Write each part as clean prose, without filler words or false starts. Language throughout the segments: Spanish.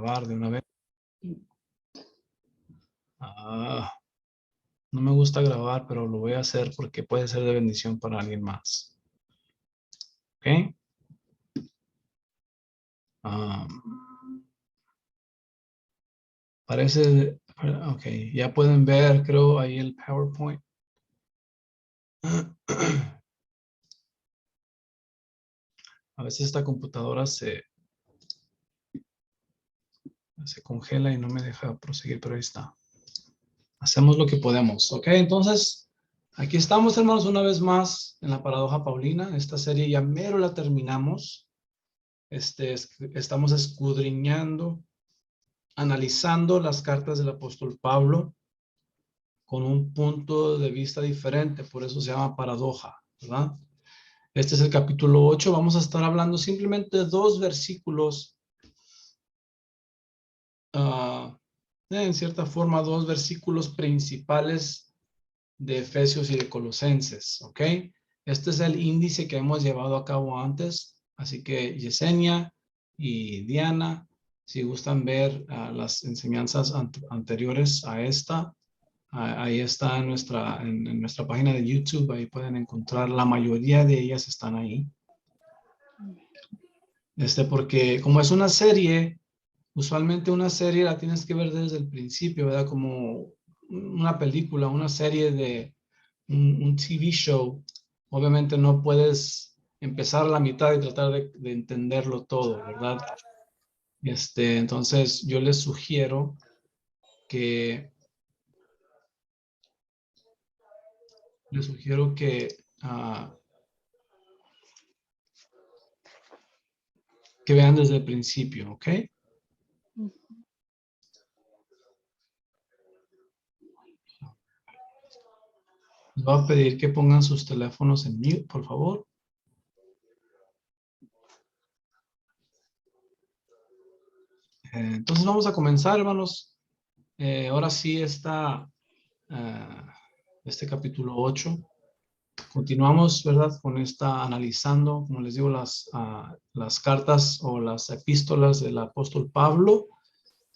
grabar de una vez. No me gusta grabar, pero lo voy a hacer porque puede ser de bendición para alguien más. ¿Ok? Parece, ok, ya pueden ver, creo, ahí el PowerPoint. A veces esta computadora se congela y no me deja proseguir, pero ahí está. Hacemos lo que podemos, ¿ok? Entonces, aquí estamos, hermanos, una vez más en la paradoja paulina. Esta serie ya mero la terminamos. Estamos escudriñando, analizando las cartas del apóstol Pablo con un punto de vista diferente, por eso se llama paradoja, ¿verdad? Este es el capítulo 8, vamos a estar hablando simplemente de dos versículos, en cierta forma, dos versículos principales de Efesios y de Colosenses, ¿ok? Este es el índice que hemos llevado a cabo antes, así que Yesenia y Diana, si gustan ver las enseñanzas anteriores a esta, ahí está en nuestra página de YouTube, ahí pueden encontrar, la mayoría de ellas están ahí. Porque como es una serie, usualmente una serie la tienes que ver desde el principio, ¿verdad? Como una película, una serie de un TV show. Obviamente no puedes empezar a la mitad y tratar de entenderlo todo, ¿verdad? Entonces yo les sugiero que que vean desde el principio, ¿ok? Les voy a pedir que pongan sus teléfonos en mute, por favor. Entonces vamos a comenzar, hermanos. Ahora sí está este capítulo 8. Continuamos, ¿verdad? Con analizando, como les digo, las cartas o las epístolas del apóstol Pablo.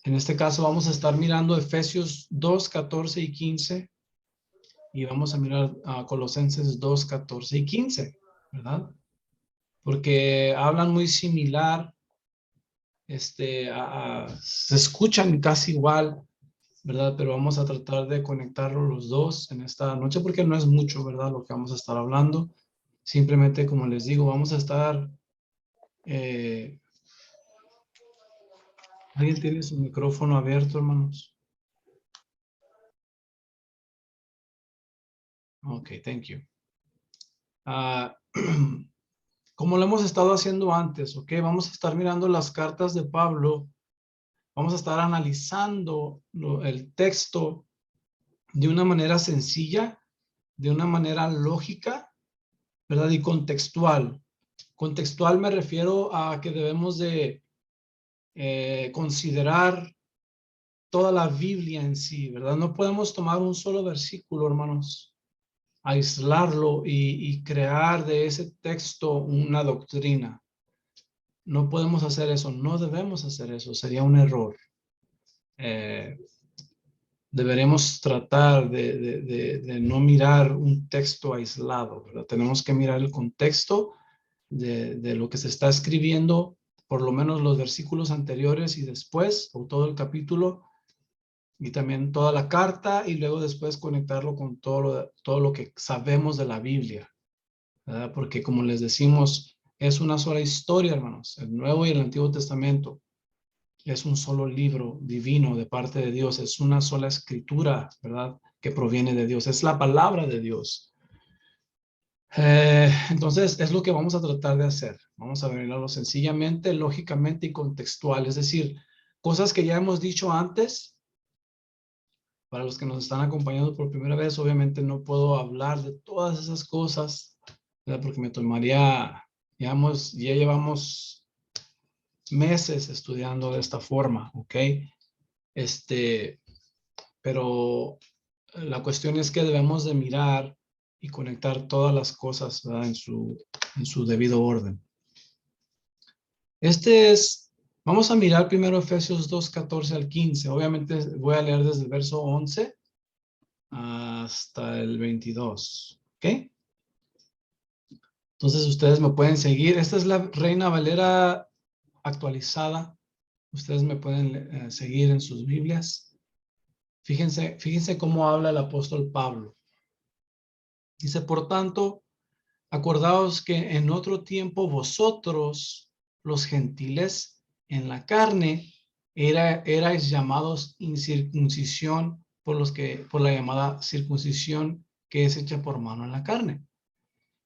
En este caso vamos a estar mirando Efesios 2, 14 y 15. Y vamos a mirar a Colosenses 2, 14 y 15, ¿verdad? Porque hablan muy similar, se escuchan casi igual, ¿verdad? Pero vamos a tratar de conectarlos los dos en esta noche porque no es mucho, ¿verdad? Lo que vamos a estar hablando. Simplemente, como les digo, vamos a estar... ¿Alguien tiene su micrófono abierto, hermanos? Ok, thank you. Como lo hemos estado haciendo antes, ¿ok? Vamos a estar mirando las cartas de Pablo. Vamos a estar analizando el texto de una manera sencilla, de una manera lógica, ¿verdad? Y contextual. Contextual me refiero a que debemos de considerar toda la Biblia en sí, ¿verdad? No podemos tomar un solo versículo, hermanos, aislarlo y crear de ese texto una doctrina. No podemos hacer eso, no debemos hacer eso, sería un error. Deberemos tratar de no mirar un texto aislado, ¿verdad? Tenemos que mirar el contexto de lo que se está escribiendo, por lo menos los versículos anteriores y después, o todo el capítulo, y también toda la carta, y luego después conectarlo con todo lo que sabemos de la Biblia, ¿verdad? Porque como les decimos, es una sola historia, hermanos, el Nuevo y el Antiguo Testamento. Es un solo libro divino de parte de Dios, es una sola escritura, ¿verdad? Que proviene de Dios, es la palabra de Dios. Entonces, es lo que vamos a tratar de hacer. Vamos a verlo sencillamente, lógicamente y contextual, es decir, cosas que ya hemos dicho antes. Para los que nos están acompañando por primera vez, obviamente no puedo hablar de todas esas cosas, ¿verdad? Porque me tomaría, ya llevamos meses estudiando de esta forma, ¿ok? Pero la cuestión es que debemos de mirar y conectar todas las cosas, ¿verdad? En su debido orden. Este es Vamos a mirar primero Efesios 2, 14 al 15. Obviamente voy a leer desde el verso 11 hasta el 22. ¿Ok? Entonces ustedes me pueden seguir. Esta es la Reina Valera actualizada. Ustedes me pueden seguir en sus Biblias. Fíjense cómo habla el apóstol Pablo. Dice, por tanto, acordaos que en otro tiempo vosotros, los gentiles, en la carne, erais llamados incircuncisión por la llamada circuncisión que es hecha por mano en la carne.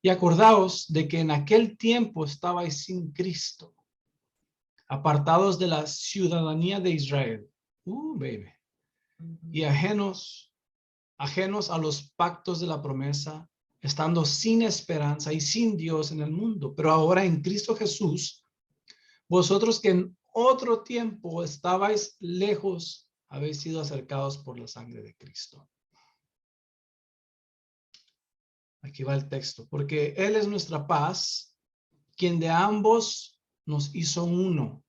Y acordaos de que en aquel tiempo estabais sin Cristo, apartados de la ciudadanía de Israel, baby, y ajenos a los pactos de la promesa, estando sin esperanza y sin Dios en el mundo. Pero ahora en Cristo Jesús, vosotros que en otro tiempo estabais lejos, habéis sido acercados por la sangre de Cristo. Aquí va el texto. Porque Él es nuestra paz, quien de ambos nos hizo uno.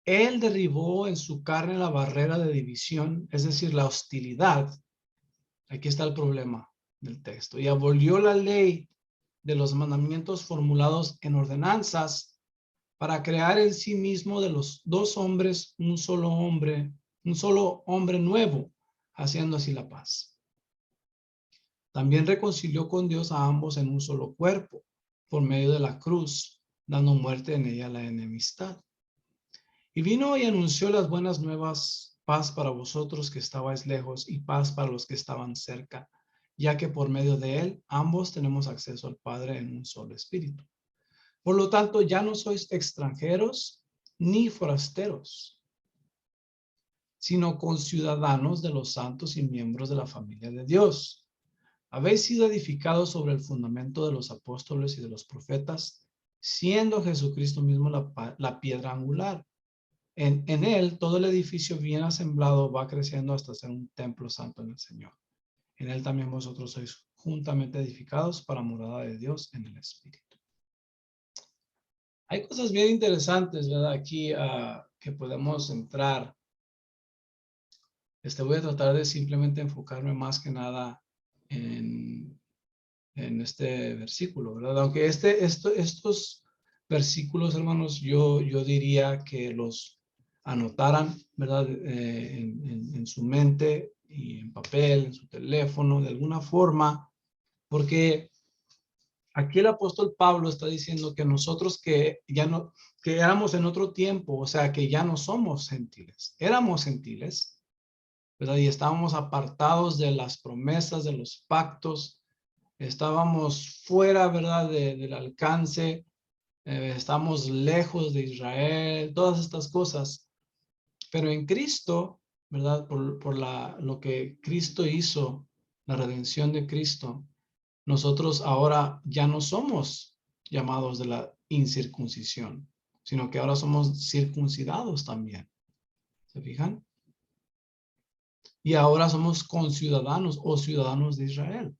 Él derribó en su carne la barrera de división, es decir, la hostilidad. Aquí está el problema del texto. Y abolió la ley de los mandamientos formulados en ordenanzas para crear en sí mismo de los dos hombres un solo hombre nuevo, haciendo así la paz. También reconcilió con Dios a ambos en un solo cuerpo, por medio de la cruz, dando muerte en ella a la enemistad. Y vino y anunció las buenas nuevas, paz para vosotros que estabais lejos y paz para los que estaban cerca, ya que por medio de él ambos tenemos acceso al Padre en un solo espíritu. Por lo tanto, ya no sois extranjeros ni forasteros, sino conciudadanos de los santos y miembros de la familia de Dios. Habéis sido edificados sobre el fundamento de los apóstoles y de los profetas, siendo Jesucristo mismo la piedra angular. En él, todo el edificio bien asemblado va creciendo hasta ser un templo santo en el Señor. En él también vosotros sois juntamente edificados para morada de Dios en el Espíritu. Hay cosas bien interesantes, ¿verdad? Aquí que podemos entrar. Voy a tratar de simplemente enfocarme más que nada en este versículo, ¿verdad? Aunque estos versículos, hermanos, yo diría que los anotaran, ¿verdad? En su mente y en papel, en su teléfono, de alguna forma, porque aquí el apóstol Pablo está diciendo que nosotros que éramos en otro tiempo, o sea, que ya no somos gentiles, éramos gentiles, ¿verdad? Y estábamos apartados de las promesas, de los pactos, estábamos fuera, ¿verdad? Del alcance, estamos lejos de Israel, todas estas cosas. Pero en Cristo, ¿verdad? Por lo que Cristo hizo, la redención de Cristo, nosotros ahora ya no somos llamados de la incircuncisión, sino que ahora somos circuncidados también. ¿Se fijan? Y ahora somos conciudadanos o ciudadanos de Israel.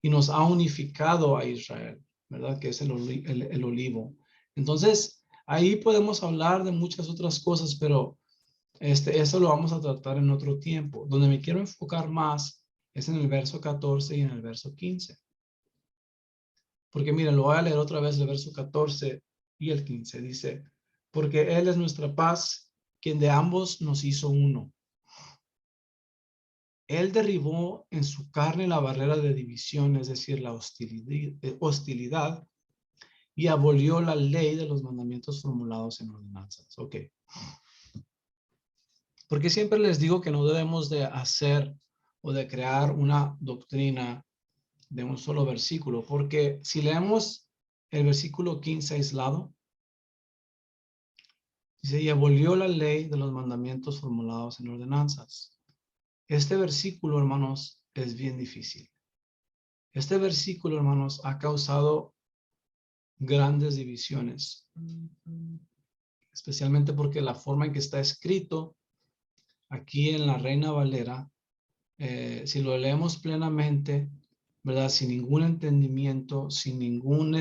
Y nos ha unificado a Israel, ¿verdad? Que es el olivo. Entonces, ahí podemos hablar de muchas otras cosas, pero eso lo vamos a tratar en otro tiempo. Donde me quiero enfocar más es en el verso 14 y en el verso 15. Porque miren, lo voy a leer otra vez el verso 14 y el 15. Dice, porque Él es nuestra paz, quien de ambos nos hizo uno. Él derribó en su carne la barrera de división, es decir, la hostilidad, y abolió la ley de los mandamientos formulados en ordenanzas. Ok. Porque siempre les digo que no debemos de hacer o de crear una doctrina de un solo versículo, porque si leemos el versículo 15 aislado, dice, y abolió la ley de los mandamientos formulados en ordenanzas. Este versículo, hermanos, es bien difícil. Este versículo, hermanos, ha causado grandes divisiones, especialmente porque la forma en que está escrito aquí en la Reina Valera, si lo leemos plenamente, ¿verdad? Sin ningún entendimiento, sin ningún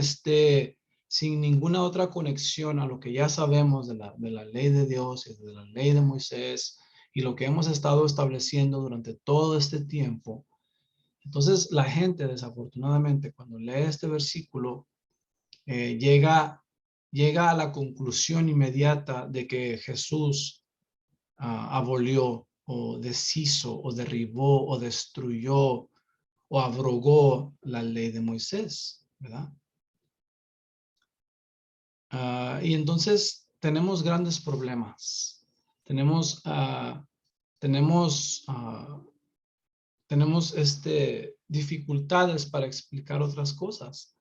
sin ninguna otra conexión a lo que ya sabemos de la ley de Dios y de la ley de Moisés y lo que hemos estado estableciendo durante todo este tiempo. Entonces la gente, desafortunadamente, cuando lee este versículo, llega a la conclusión inmediata de que Jesús abolió o deshizo o derribó o destruyó o abrogó la ley de Moisés, ¿verdad? Y entonces tenemos grandes problemas. Tenemos dificultades para explicar otras cosas,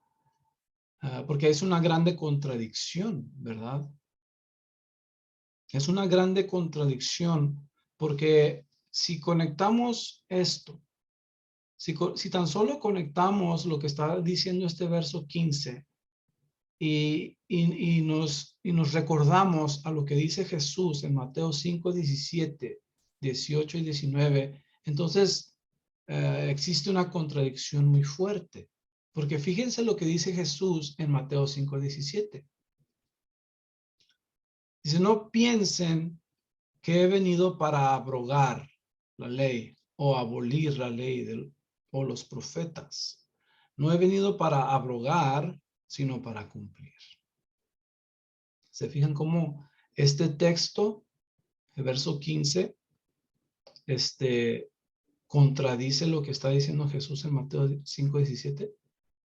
porque es una grande contradicción, ¿verdad? Es una grande contradicción porque si conectamos esto, si tan solo conectamos lo que está diciendo este verso 15 y nos recordamos a lo que dice Jesús en Mateo 5, 17, 18 y 19, entonces existe una contradicción muy fuerte. Porque fíjense lo que dice Jesús en Mateo 5, 17. Dice, no piensen que he venido para abrogar la ley o abolir la ley o los profetas. No he venido para abrogar, sino para cumplir. ¿Se fijan cómo este texto, el verso 15, contradice lo que está diciendo Jesús en Mateo 5:17?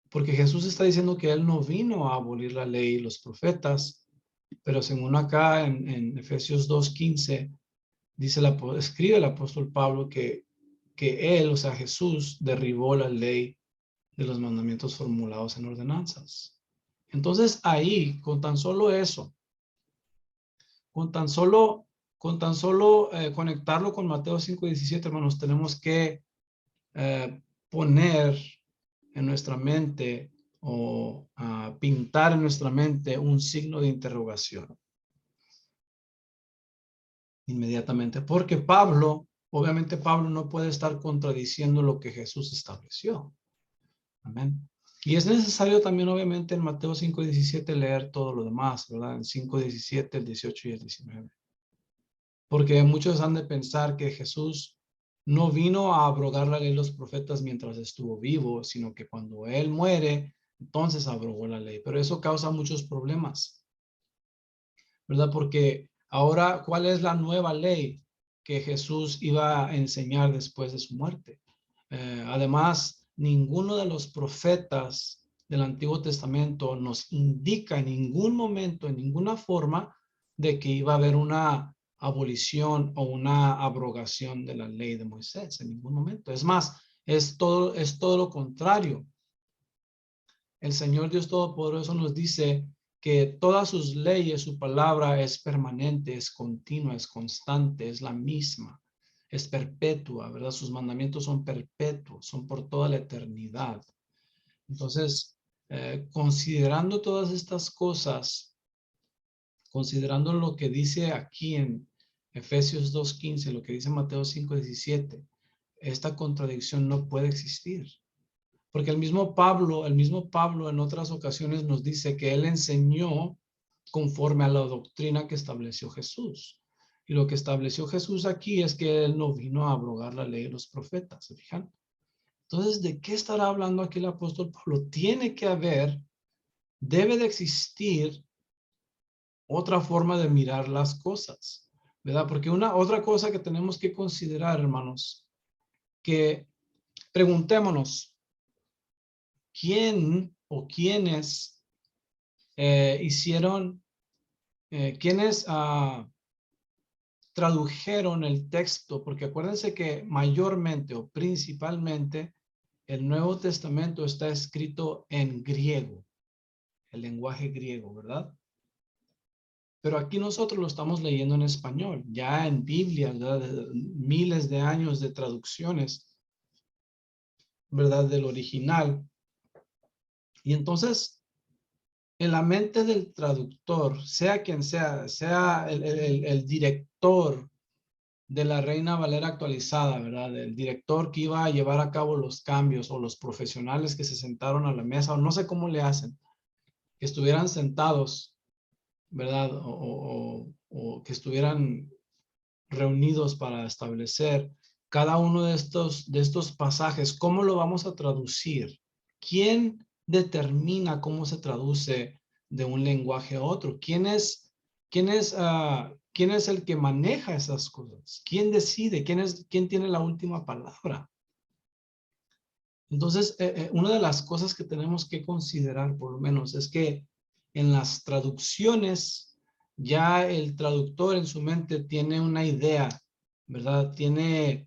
Porque Jesús está diciendo que él no vino a abolir la ley y los profetas, pero según acá en Efesios 2:15, escribe el apóstol Pablo que él, o sea, Jesús, derribó la ley de los mandamientos formulados en ordenanzas. Entonces ahí, con tan solo eso, con tan solo conectarlo con Mateo 5:17, hermanos, tenemos que poner en nuestra mente o pintar en nuestra mente un signo de interrogación inmediatamente, porque obviamente Pablo no puede estar contradiciendo lo que Jesús estableció. Amén. Y es necesario también, obviamente, en Mateo 5:17 leer todo lo demás, ¿verdad? En 5:17, el 18 y el 19. Porque muchos han de pensar que Jesús no vino a abrogar la ley de los profetas mientras estuvo vivo, sino que cuando él muere, entonces abrogó la ley. Pero eso causa muchos problemas, ¿verdad? Porque ahora, ¿cuál es la nueva ley que Jesús iba a enseñar después de su muerte? Además, ninguno de los profetas del Antiguo Testamento nos indica en ningún momento, en ninguna forma, de que iba a haber una abolición o una abrogación de la ley de Moisés, en ningún momento. Es más, es todo lo contrario. El Señor Dios Todopoderoso nos dice que todas sus leyes, su palabra es permanente, es continua, es constante, es la misma, es perpetua, ¿verdad? Sus mandamientos son perpetuos, son por toda la eternidad. Entonces, considerando todas estas cosas, considerando lo que dice aquí en Efesios 2:15, lo que dice Mateo 5:17, esta contradicción no puede existir. Porque el mismo Pablo en otras ocasiones nos dice que él enseñó conforme a la doctrina que estableció Jesús. Y lo que estableció Jesús aquí es que él no vino a abrogar la ley de los profetas, ¿se fijan? Entonces, ¿de qué estará hablando aquí el apóstol Pablo? Debe de existir otra forma de mirar las cosas, ¿verdad? Porque otra cosa que tenemos que considerar, hermanos, que preguntémonos, ¿quién o quiénes quiénes tradujeron el texto? Porque acuérdense que mayormente o principalmente el Nuevo Testamento está escrito en griego, el lenguaje griego, ¿verdad? Pero aquí nosotros lo estamos leyendo en español, ya en Biblia, ¿verdad? Miles de años de traducciones, ¿verdad? Del original. Y entonces, en la mente del traductor, sea quien sea el director de la Reina Valera actualizada, ¿verdad? El director que iba a llevar a cabo los cambios o los profesionales que se sentaron a la mesa, o no sé cómo le hacen. que estuvieran sentados, ¿verdad? O que estuvieran reunidos para establecer cada uno de estos pasajes, ¿cómo lo vamos a traducir? ¿Quién determina cómo se traduce de un lenguaje a otro? ¿Quién es el que maneja esas cosas? ¿Quién decide? ¿Quién tiene la última palabra? Entonces, una de las cosas que tenemos que considerar, por lo menos, es que en las traducciones, ya el traductor en su mente tiene una idea, ¿verdad? Tiene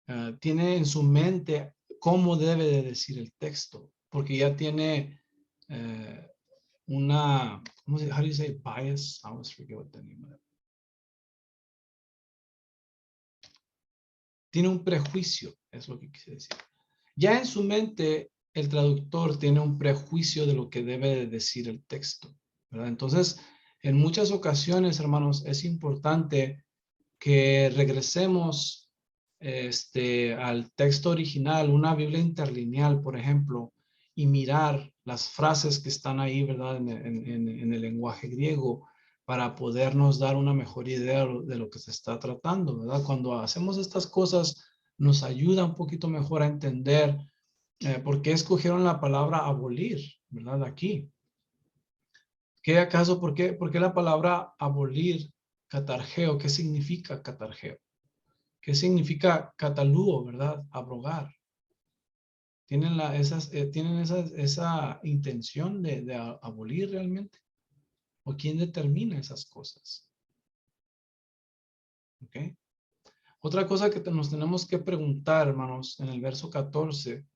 en su mente cómo debe de decir el texto, porque ya tiene ¿cómo se dice? How do you say bias? I always forget what the name of it. Tiene un prejuicio, es lo que quise decir. Ya en su mente, el traductor tiene un prejuicio de lo que debe de decir el texto, ¿verdad? Entonces, en muchas ocasiones, hermanos, es importante que regresemos al texto original, una Biblia interlineal, por ejemplo, y mirar las frases que están ahí, ¿verdad? En el lenguaje griego, para podernos dar una mejor idea de lo que se está tratando, ¿verdad? Cuando hacemos estas cosas, nos ayuda un poquito mejor a entender por qué escogieron la palabra abolir, ¿verdad? Aquí. ¿Qué acaso, por qué la palabra abolir, catargeo? ¿Qué significa catargeo? ¿Qué significa catalúo, verdad? Abrogar. ¿Tienen esa intención de abolir realmente? ¿O quién determina esas cosas? ¿Ok? Otra cosa que nos tenemos que preguntar, hermanos, en el verso 14,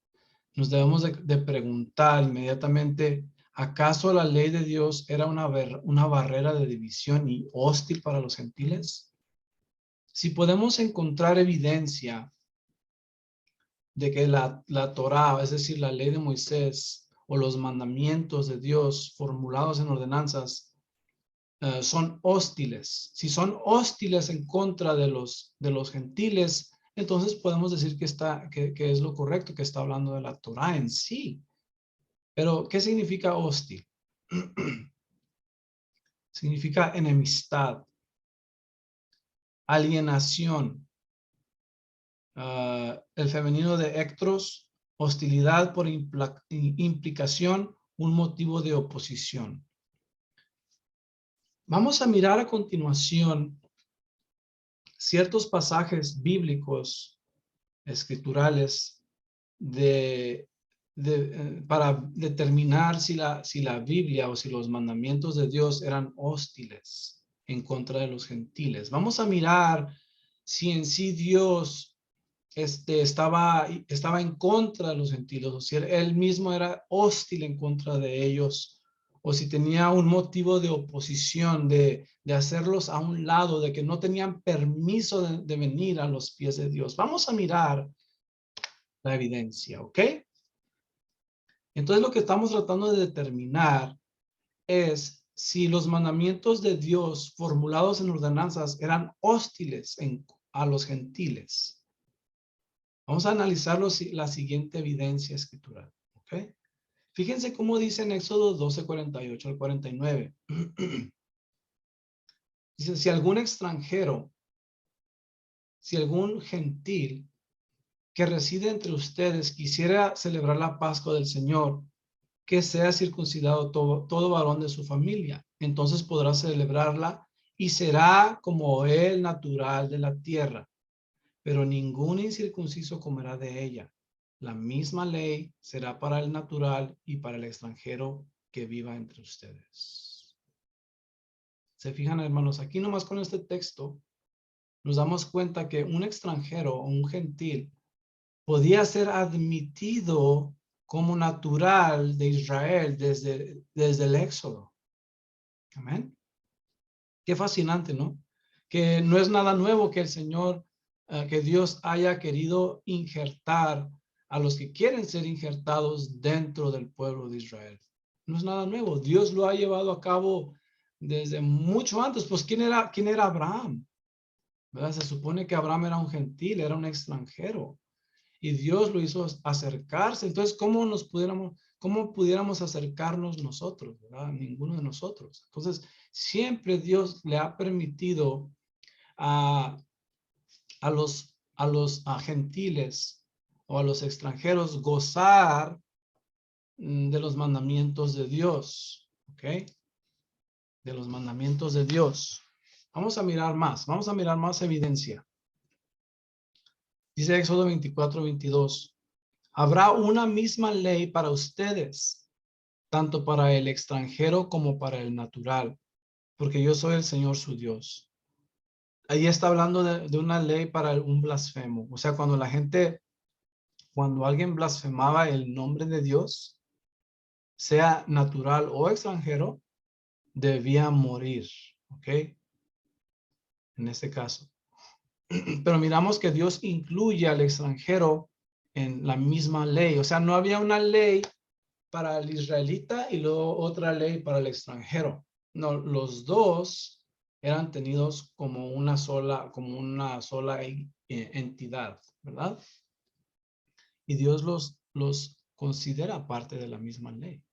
nos debemos de preguntar inmediatamente, ¿acaso la ley de Dios era una barrera de división y hostil para los gentiles? Si podemos encontrar evidencia de que la Torá, es decir, la ley de Moisés o los mandamientos de Dios formulados en ordenanzas, son hostiles. Si son hostiles en contra de los gentiles, entonces podemos decir que es lo correcto, que está hablando de la Torá en sí. Pero, ¿qué significa hostil? Significa enemistad, alienación. El femenino de ectros, hostilidad por implicación, un motivo de oposición. Vamos a mirar a continuación ciertos pasajes bíblicos, escriturales, para determinar si la Biblia o si los mandamientos de Dios eran hostiles en contra de los gentiles. Vamos a mirar si en sí Dios estaba en contra de los gentiles, o si él mismo era hostil en contra de ellos, o si tenía un motivo de oposición, de hacerlos a un lado, de que no tenían permiso de venir a los pies de Dios. Vamos a mirar la evidencia, ¿ok? Entonces lo que estamos tratando de determinar es si los mandamientos de Dios formulados en ordenanzas eran hostiles a los gentiles. Vamos a analizar la siguiente evidencia escritural, ¿ok? Fíjense cómo dice en Éxodo 12, 48 al 49. Dice, si algún extranjero, si algún gentil que reside entre ustedes quisiera celebrar la Pascua del Señor, que sea circuncidado todo varón de su familia, entonces podrá celebrarla y será como el natural de la tierra, pero ningún incircunciso comerá de ella. La misma ley será para el natural y para el extranjero que viva entre ustedes. ¿Se fijan, hermanos? Aquí nomás con este texto nos damos cuenta que un extranjero o un gentil podía ser admitido como natural de Israel desde el Éxodo. Amén. Qué fascinante, ¿no? Que no es nada nuevo que el Señor, que Dios haya querido injertar a los que quieren ser injertados dentro del pueblo de Israel. No es nada nuevo. Dios lo ha llevado a cabo desde mucho antes. Pues, ¿quién era Abraham? ¿Verdad? Se supone que Abraham era un gentil, era un extranjero. Y Dios lo hizo acercarse. Entonces, ¿cómo pudiéramos acercarnos nosotros, ¿verdad? Ninguno de nosotros. Entonces, siempre Dios le ha permitido a gentiles o a los extranjeros gozar de los mandamientos de Dios, ¿ok? De los mandamientos de Dios. Vamos a mirar más evidencia. Dice Éxodo 24:22. Habrá una misma ley para ustedes, tanto para el extranjero como para el natural, porque yo soy el Señor su Dios. Ahí está hablando de una ley para un blasfemo. O sea, cuando alguien blasfemaba el nombre de Dios, sea natural o extranjero, debía morir, ¿ok? En este caso. Pero miramos que Dios incluye al extranjero en la misma ley. O sea, no había una ley para el israelita y luego otra ley para el extranjero. No, los dos eran tenidos como una sola entidad, ¿verdad? Y Dios los considera parte de la misma ley.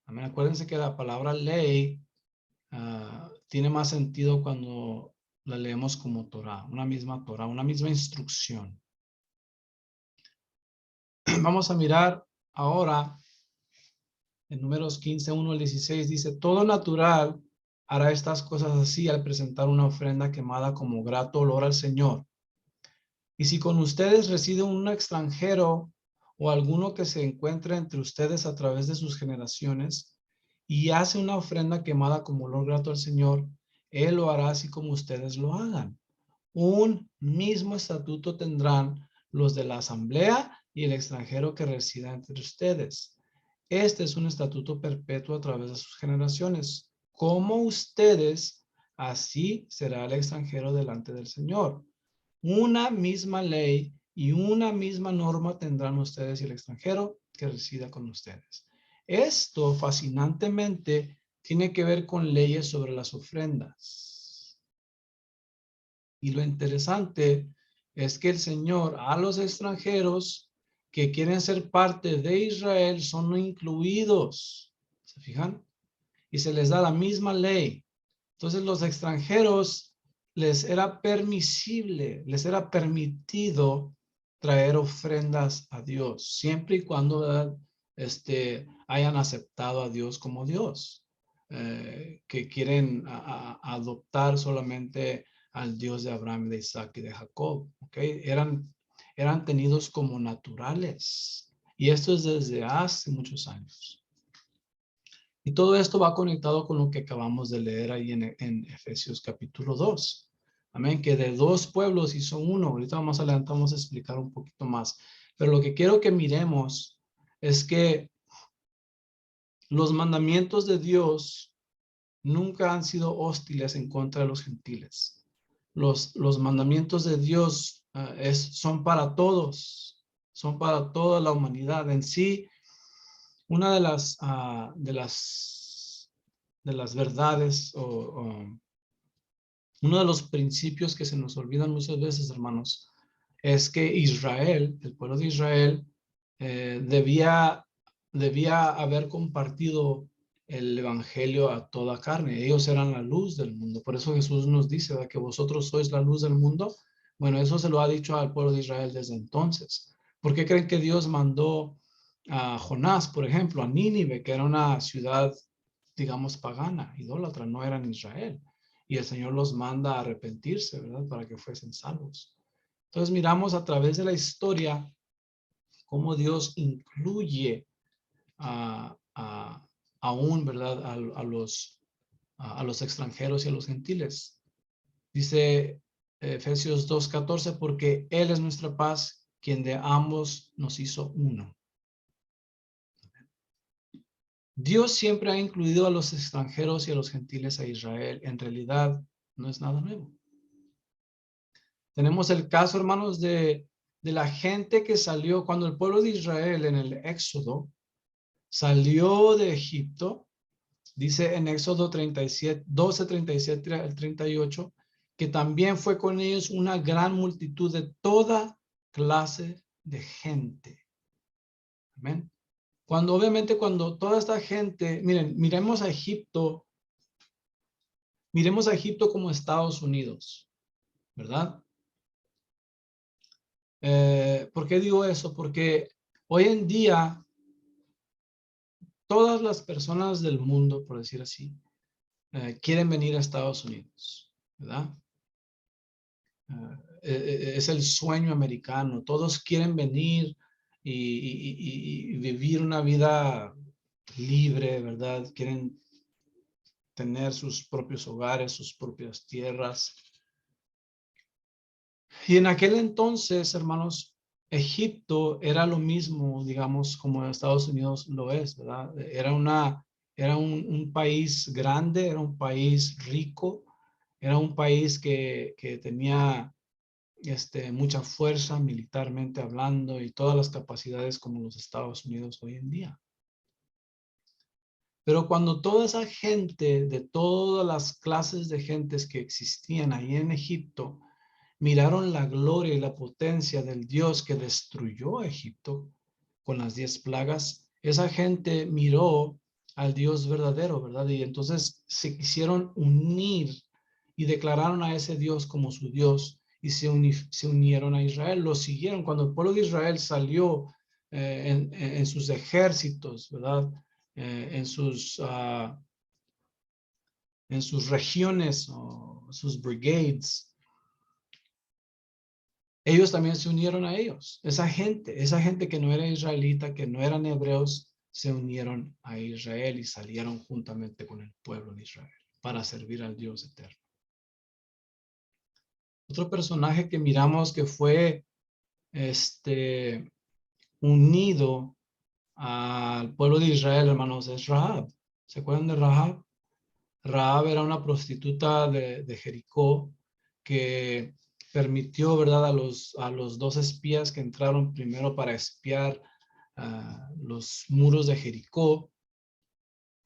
Amén. Acuérdense que la palabra ley tiene más sentido cuando la leemos como Torah, una misma instrucción. Vamos a mirar ahora en Números 15, 1 al 16, dice, todo natural hará estas cosas así al presentar una ofrenda quemada como grato olor al Señor. Y si con ustedes reside un extranjero o alguno que se encuentre entre ustedes a través de sus generaciones y hace una ofrenda quemada como olor grato al Señor, Él lo hará así como ustedes lo hagan. Un mismo estatuto tendrán los de la asamblea y el extranjero que resida entre ustedes. Este es un estatuto perpetuo a través de sus generaciones. Como ustedes, así será el extranjero delante del Señor. Una misma ley y una misma norma tendrán ustedes y el extranjero que resida con ustedes. Esto fascinantemente tiene que ver con leyes sobre las ofrendas. Y lo interesante es que el Señor a los extranjeros que quieren ser parte de Israel son incluidos. ¿Se fijan? Y se les da la misma ley. Entonces los extranjeros les era permitido traer ofrendas a Dios, siempre y cuando hayan aceptado a Dios como Dios, que quieren adoptar solamente al Dios de Abraham, de Isaac y de Jacob, ¿ok? Eran tenidos como naturales. Y esto es desde hace muchos años. Y todo esto va conectado con lo que acabamos de leer ahí en Efesios capítulo 2. Amén, que de dos pueblos hizo uno. Ahorita más adelante vamos a explicar un poquito más. Pero lo que quiero que miremos es que los mandamientos de Dios nunca han sido hostiles en contra de los gentiles. Los mandamientos de Dios son para todos, son para toda la humanidad. En sí, una de las verdades o uno de los principios que se nos olvidan muchas veces, hermanos, es que Israel, el pueblo de Israel, debía haber compartido el evangelio a toda carne. Ellos eran la luz del mundo. Por eso Jesús nos dice, ¿verdad?, que vosotros sois la luz del mundo. Bueno, eso se lo ha dicho al pueblo de Israel desde entonces. ¿Por qué creen que Dios mandó a Jonás, por ejemplo, a Nínive, que era una ciudad, digamos, pagana, idólatra, no era en Israel? Y el Señor los manda a arrepentirse, ¿verdad?, para que fuesen salvos. Entonces miramos a través de la historia cómo Dios incluye aún, ¿verdad?, a los extranjeros y a los gentiles. Dice Efesios 2:14, porque Él es nuestra paz, quien de ambos nos hizo uno. Dios siempre ha incluido a los extranjeros y a los gentiles a Israel. En realidad, no es nada nuevo. Tenemos el caso, hermanos, de la gente que salió cuando el pueblo de Israel en el Éxodo salió de Egipto. Dice en Éxodo 37, 12, 37 al 38, que también fue con ellos una gran multitud de toda clase de gente. Amén. Cuando obviamente cuando toda esta gente, miren, miremos a Egipto como Estados Unidos, ¿verdad? ¿Por qué digo eso? Porque hoy en día todas las personas del mundo, por decir así, quieren venir a Estados Unidos, ¿verdad? Es el sueño americano. Todos quieren venir y vivir una vida libre, ¿verdad? Quieren tener sus propios hogares, sus propias tierras. Y en aquel entonces, hermanos, Egipto era lo mismo, digamos, como Estados Unidos lo es, ¿verdad? Era un país grande, era un país rico, era un país que tenía mucha fuerza militarmente hablando y todas las capacidades como los Estados Unidos hoy en día. Pero cuando toda esa gente, de todas las clases de gentes que existían ahí en Egipto, miraron la gloria y la potencia del Dios que destruyó a Egipto con las 10 plagas, esa gente miró al Dios verdadero, ¿verdad? Y entonces se quisieron unir y declararon a ese Dios como su Dios y se unieron a Israel, lo siguieron. Cuando el pueblo de Israel salió en sus ejércitos, ¿verdad? En sus regiones o sus brigades, ellos también se unieron a ellos. Esa gente que no era israelita, que no eran hebreos, se unieron a Israel y salieron juntamente con el pueblo de Israel para servir al Dios eterno. Otro personaje que miramos que fue unido al pueblo de Israel, hermanos, es Rahab. ¿Se acuerdan de Rahab? Rahab era una prostituta de Jericó que permitió, ¿verdad?, a los dos espías que entraron primero para espiar los muros de Jericó.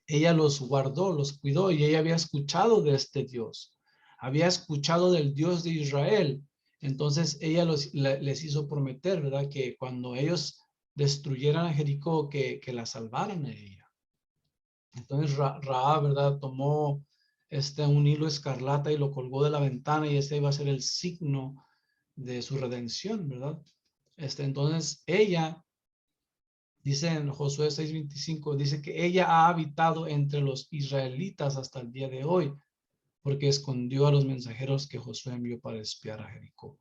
Ella los guardó, los cuidó y ella había escuchado de este Dios. Había escuchado del Dios de Israel. Entonces ella les hizo prometer, ¿verdad?, que cuando ellos destruyeran a Jericó, que la salvaran a ella. Entonces Rahab, ¿verdad?, tomó un hilo escarlata y lo colgó de la ventana y ese iba a ser el signo de su redención, ¿verdad? Entonces ella, dice en Josué 6:25, dice que ella ha habitado entre los israelitas hasta el día de hoy, porque escondió a los mensajeros que Josué envió para espiar a Jericó.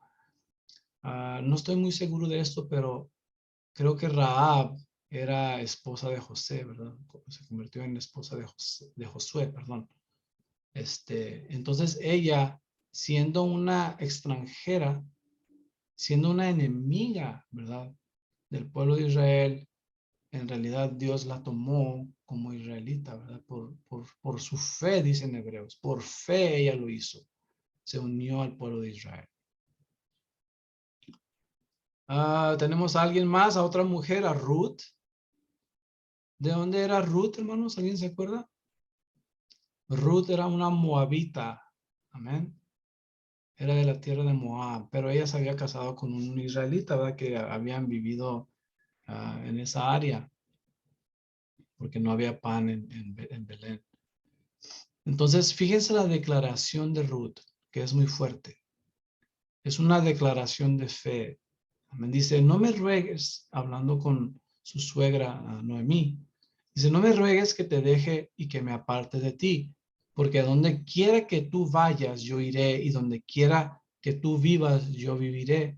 No estoy muy seguro de esto, pero creo que Rahab era esposa de José, ¿verdad? Se convirtió en esposa de Josué, perdón. Entonces ella, siendo una extranjera, siendo una enemiga, ¿verdad?, del pueblo de Israel, en realidad Dios la tomó como israelita, ¿verdad? Por su fe, dicen hebreos, por fe ella lo hizo. Se unió al pueblo de Israel. Tenemos a alguien más, a otra mujer, a Ruth. ¿De dónde era Ruth, hermanos? ¿Alguien se acuerda? Ruth era una moabita. Amén. Era de la tierra de Moab, pero ella se había casado con un israelita, ¿verdad? Que habían vivido en esa área, porque no había pan en Belén. Entonces, fíjense la declaración de Ruth, que es muy fuerte. Es una declaración de fe. Amén. Dice, no me ruegues, hablando con su suegra Noemí, dice, no me ruegues que te deje y que me aparte de ti, porque a donde quiera que tú vayas, yo iré, y donde quiera que tú vivas, yo viviré.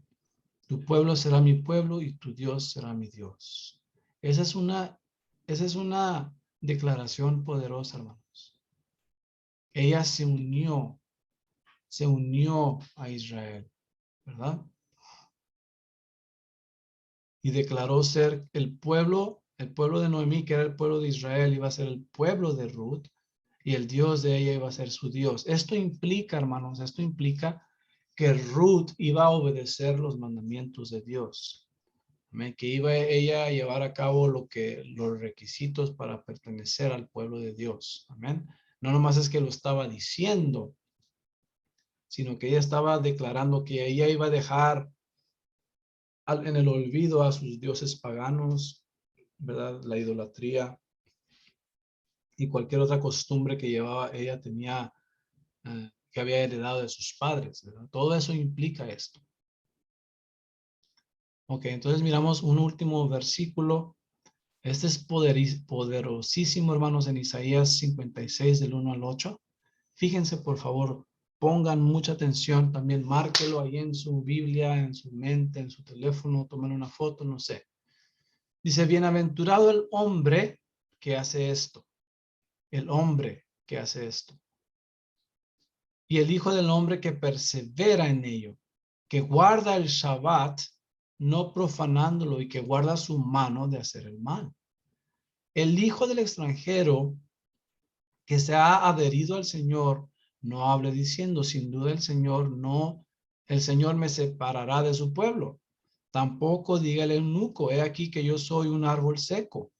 Tu pueblo será mi pueblo y tu Dios será mi Dios. Esa es una declaración poderosa, hermanos. Ella se unió a Israel, ¿verdad? Y declaró ser el pueblo de Noemí, que era el pueblo de Israel, iba a ser el pueblo de Ruth, y el Dios de ella iba a ser su Dios. Esto implica, hermanos, que Ruth iba a obedecer los mandamientos de Dios. Amén. Que iba ella a llevar a cabo los requisitos para pertenecer al pueblo de Dios. Amén. No nomás es que lo estaba diciendo, sino que ella estaba declarando que ella iba a dejar en el olvido a sus dioses paganos, ¿verdad? La idolatría y cualquier otra costumbre que ella tenía, que había heredado de sus padres, ¿verdad? Todo eso implica esto. Ok, entonces miramos un último versículo. Este es poderosísimo, hermanos, en Isaías 56, del 1 al 8. Fíjense, por favor, pongan mucha atención. También márquelo ahí en su Biblia, en su mente, en su teléfono, tomen una foto, no sé. Dice, bienaventurado el hombre que hace esto. El hombre que hace esto. Y el hijo del hombre que persevera en ello, que guarda el Shabbat, no profanándolo, y que guarda su mano de hacer el mal. El hijo del extranjero que se ha adherido al Señor, no hable diciendo, sin duda el Señor me separará de su pueblo. Tampoco diga el eunuco, he aquí que yo soy un árbol seco.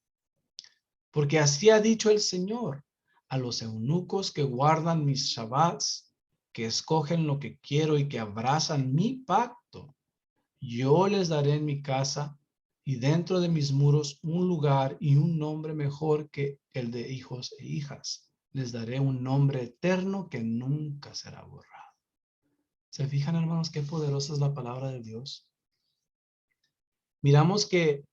Porque así ha dicho el Señor, a los eunucos que guardan mis Shabbats, que escogen lo que quiero y que abrazan mi pacto, yo les daré en mi casa y dentro de mis muros un lugar y un nombre mejor que el de hijos e hijas. Les daré un nombre eterno que nunca será borrado. ¿Se fijan, hermanos, qué poderosa es la palabra de Dios? Miramos que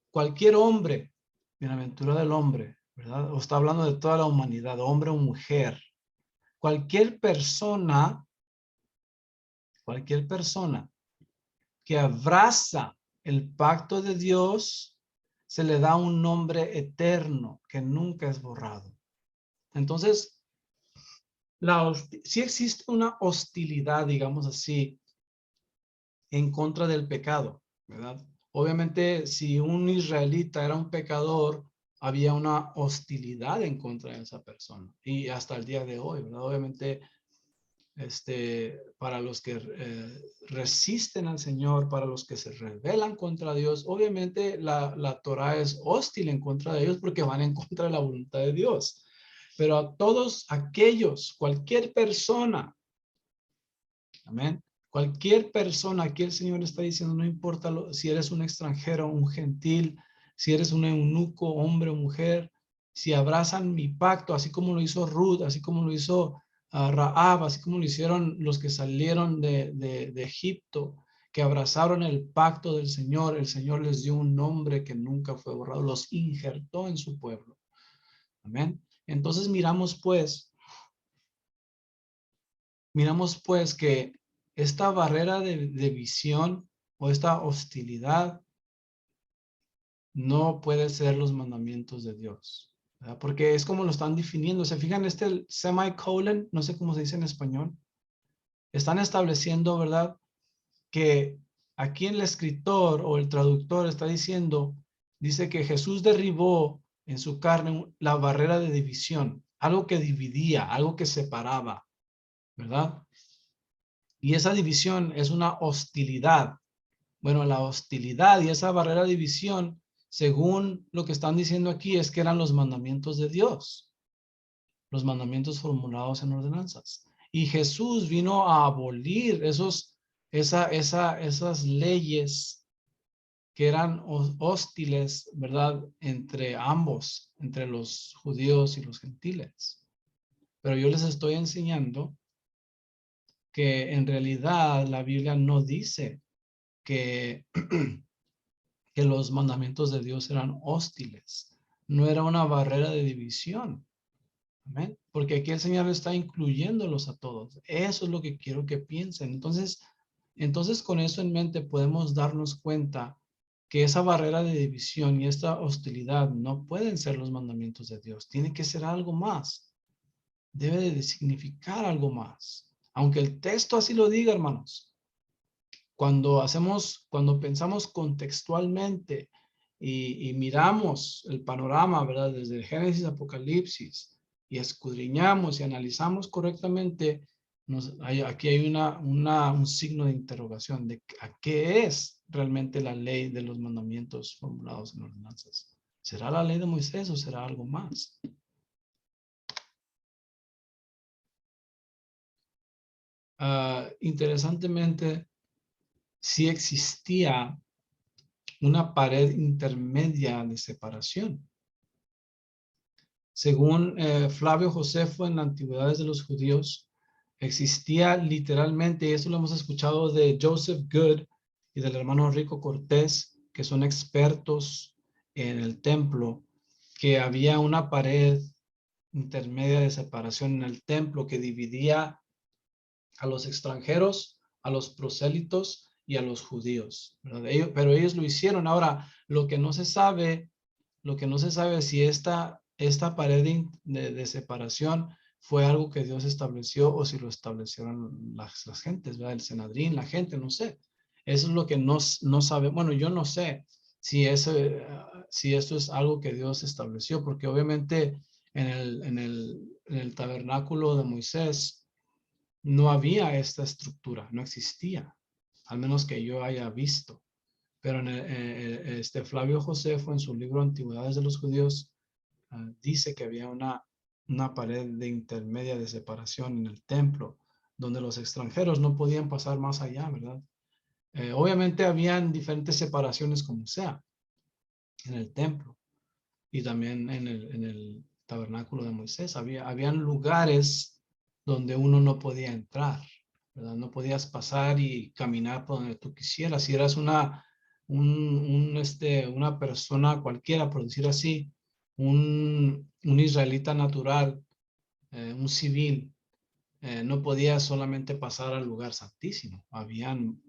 cualquier hombre, bienaventurado del hombre, ¿verdad? O está hablando de toda la humanidad, hombre o mujer. Cualquier persona que abraza el pacto de Dios, se le da un nombre eterno que nunca es borrado. Entonces, sí existe una hostilidad, digamos así, en contra del pecado, ¿verdad? Obviamente, si un israelita era un pecador, había una hostilidad en contra de esa persona. Y hasta el día de hoy, ¿verdad? Obviamente, para los que resisten al Señor, para los que se rebelan contra Dios, obviamente la Torah es hostil en contra de ellos porque van en contra de la voluntad de Dios. Pero a todos aquellos, cualquier persona, amén, cualquier persona, aquí el Señor está diciendo, no importa si eres un extranjero, un gentil, si eres un eunuco, hombre o mujer, si abrazan mi pacto, así como lo hizo Ruth, así como lo hizo Rahab, así como lo hicieron los que salieron de Egipto, que abrazaron el pacto del Señor, el Señor les dio un nombre que nunca fue borrado, los injertó en su pueblo. Amén. Entonces miramos pues que esta barrera de visión o esta hostilidad no puede ser los mandamientos de Dios, ¿verdad? Porque es como lo están definiendo. Se fijan, semicolon, no sé cómo se dice en español, están estableciendo, ¿verdad? Que aquí el escritor o el traductor está diciendo, dice que Jesús derribó en su carne la barrera de división, algo que dividía, algo que separaba, ¿verdad? Y esa división es una hostilidad. Bueno, la hostilidad y esa barrera de división, según lo que están diciendo aquí, es que eran los mandamientos de Dios, los mandamientos formulados en ordenanzas. Y Jesús vino a abolir esas leyes que eran hostiles, ¿verdad? Entre ambos, entre los judíos y los gentiles. Pero yo les estoy enseñando que en realidad la Biblia no dice que, que los mandamientos de Dios eran hostiles. No era una barrera de división. Amén. Porque aquí el Señor está incluyéndolos a todos. Eso es lo que quiero que piensen. Entonces con eso en mente podemos darnos cuenta que esa barrera de división y esta hostilidad no pueden ser los mandamientos de Dios. Tiene que ser algo más. Debe de significar algo más. Aunque el texto así lo diga, hermanos. Cuando pensamos contextualmente y miramos el panorama, ¿verdad? Desde el Génesis, Apocalipsis, y escudriñamos y analizamos correctamente, aquí hay un signo de interrogación de a qué es realmente la ley de los mandamientos formulados en ordenanzas. ¿Será la ley de Moisés o será algo más? Interesantemente, sí existía una pared intermedia de separación. Según Flavio Josefo en las Antigüedades de los Judíos, existía literalmente, y eso lo hemos escuchado de Joseph Good y del hermano Rico Cortés, que son expertos en el templo, que había una pared intermedia de separación en el templo que dividía a los extranjeros, a los prosélitos y a los judíos, ¿verdad? Pero ellos lo hicieron. Ahora, lo que no se sabe es si esta pared de separación fue algo que Dios estableció o si lo establecieron las gentes, ¿verdad? El Sanedrín, la gente, no sé. Eso es lo que no sabe. Bueno, yo no sé si esto es algo que Dios estableció, porque obviamente en el tabernáculo de Moisés no había esta estructura, no existía, al menos que yo haya visto. Pero Flavio Josefo en su libro Antigüedades de los Judíos dice que había una pared de intermedia de separación en el templo, donde los extranjeros no podían pasar más allá, ¿verdad? Obviamente habían diferentes separaciones como sea en el templo y también en el tabernáculo de Moisés. Habían lugares donde uno no podía entrar, ¿verdad? No podías pasar y caminar por donde tú quisieras. Si eras una persona cualquiera, por decir así, un israelita natural, un civil, no podía solamente pasar al lugar santísimo. Habían